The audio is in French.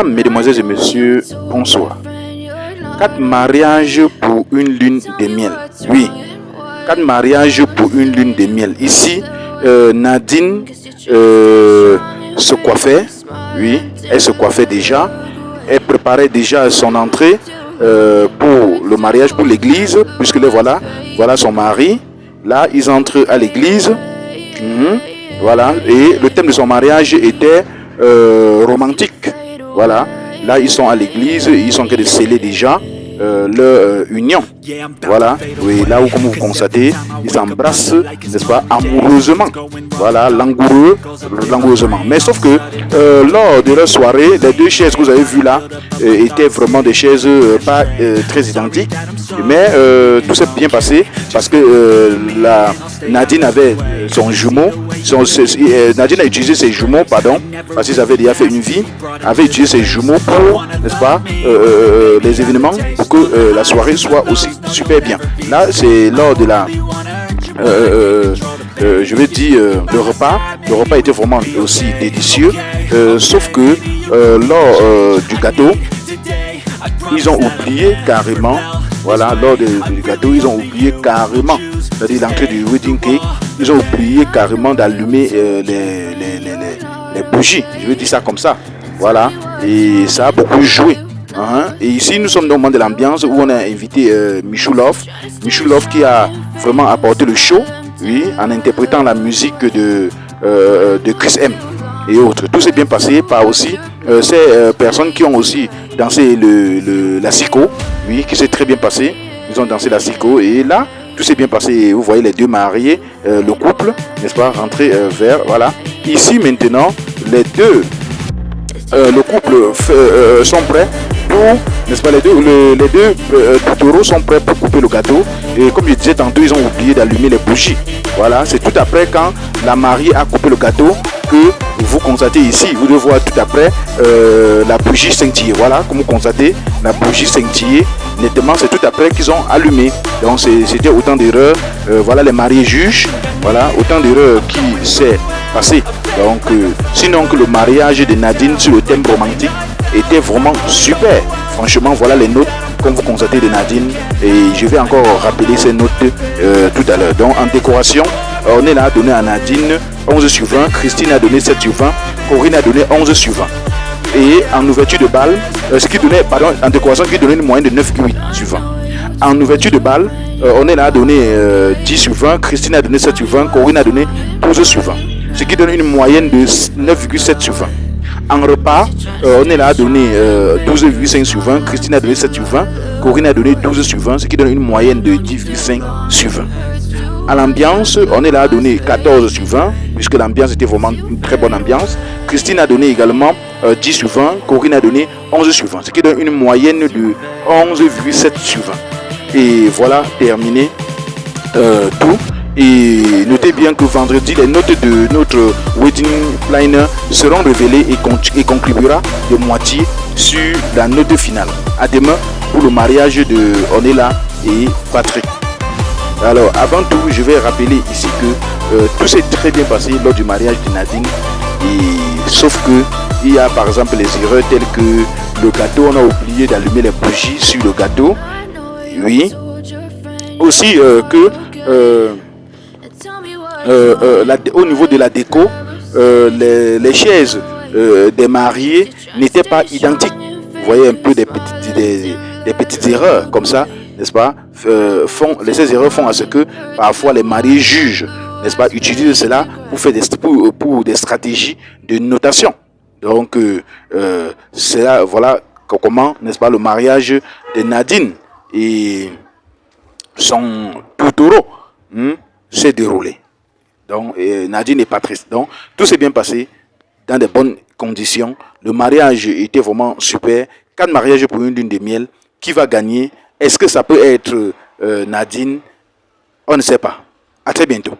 Mesdemoiselles et messieurs, bonsoir. 4 mariages pour une lune de miel. Oui, 4 mariages pour une lune de miel. Ici, Nadine se coiffait. Oui, elle se coiffait déjà. Elle préparait déjà son entrée pour le mariage, pour l'église, puisque là, voilà son mari. Là, ils entrent à l'église. Voilà, et le thème de son mariage était romantique. Voilà, là ils sont à l'église, ils sont en train de sceller déjà leur union. Voilà, oui, là où, comme vous constatez, ils s'embrassent, n'est-ce pas, amoureusement. Voilà, langoureusement. Mais sauf que lors de leur soirée, les 2 chaises que vous avez vues là étaient vraiment des chaises pas très identiques. Mais tout s'est bien passé parce que Nadine avait son jumeau. Nadine a utilisé ses jumeaux, pardon, parce qu'ils avaient déjà fait une vie, avait utilisé ses jumeaux pour, n'est-ce pas, les événements, pour que la soirée soit aussi super bien. Là, c'est lors de la, je vais dire, le repas était vraiment aussi délicieux, sauf que lors du gâteau, ils ont oublié carrément, voilà, lors du gâteau, ils ont oublié carrément, c'est-à-dire l'entrée du wedding cake, ils ont oublié carrément d'allumer les bougies, je vais dire ça comme ça, voilà, et ça a beaucoup joué. Et ici, nous sommes dans le moment de l'ambiance où on a invité Michoulov qui a vraiment apporté le show, oui, en interprétant la musique de Chris M et autres. Tout s'est bien passé par aussi ces personnes qui ont aussi dansé la Sico, oui, qui s'est très bien passé. Ils ont dansé la Sico et là, tout s'est bien passé. Vous voyez les 2 mariés, le couple, n'est-ce pas, rentrer vers, voilà. Ici maintenant, le couple sont prêts pour, n'est-ce pas, les deux taureaux sont prêts pour couper le gâteau. Et comme je disais tantôt, ils ont oublié d'allumer les bougies. Voilà, c'est tout après quand la mariée a coupé le gâteau que vous constatez ici. Vous devez voir tout après la bougie scintiller. Voilà, comme vous constatez, la bougie scintiller. Nettement, c'est tout après qu'ils ont allumé. Donc c'était autant d'erreurs. Voilà, les mariés jugent. Voilà, autant d'erreurs qui s'est passé. Donc, sinon que le mariage de Nadine sur le thème romantique était vraiment super. Franchement, voilà les notes, comme vous constatez, de Nadine. Et je vais encore rappeler ces notes tout à l'heure. Donc, en décoration, on est là donné à Nadine 11 sur 20. Christine a donné 7 sur 20. Corinne a donné 11 sur 20. Et en ouverture de bal, en décoration, qui donnait une moyenne de 9,8 sur 20. En ouverture de bal, on est là à donner 10 sur 20. Christine a donné 7 sur 20. Corinne a donné 12 sur 20. Ce qui donne une moyenne de 9,7 sur 20. En repas, on est là à donner 12,5 sur 20. Christine a donné 7 sur 20. Corinne a donné 12 sur 20, ce qui donne une moyenne de 10,5 sur 20. À l'ambiance, on est là à donner 14 sur 20, puisque l'ambiance était vraiment une très bonne ambiance. Christine a donné également 10 sur 20. Corinne a donné 11 sur 20, ce qui donne une moyenne de 11,7 sur 20. Et voilà, terminé tout. Et notez bien que vendredi, les notes de notre wedding planner seront révélées et contribuera de moitié sur la note finale. À demain pour le mariage de Onela et Patrick. Alors, avant tout, je vais rappeler ici que tout s'est très bien passé lors du mariage de Nadine. Et, sauf que il y a par exemple les erreurs telles que le gâteau, on a oublié d'allumer les bougies sur le gâteau. Oui. Aussi au niveau de la déco, les chaises des mariés n'étaient pas identiques. Vous voyez un peu des petites erreurs comme ça, n'est-ce pas, ces erreurs font à ce que parfois les mariés jugent, n'est-ce pas, utilisent cela pour faire pour des stratégies de notation. Donc c'est là, voilà comment, n'est-ce pas, le mariage de Nadine et son taureau s'est déroulé. Donc Nadine et Patrice. Donc tout s'est bien passé dans de bonnes conditions. Le mariage était vraiment super. 4 mariages pour une lune de miel. Qui va gagner? Est-ce que ça peut être Nadine? On ne sait pas. À très bientôt.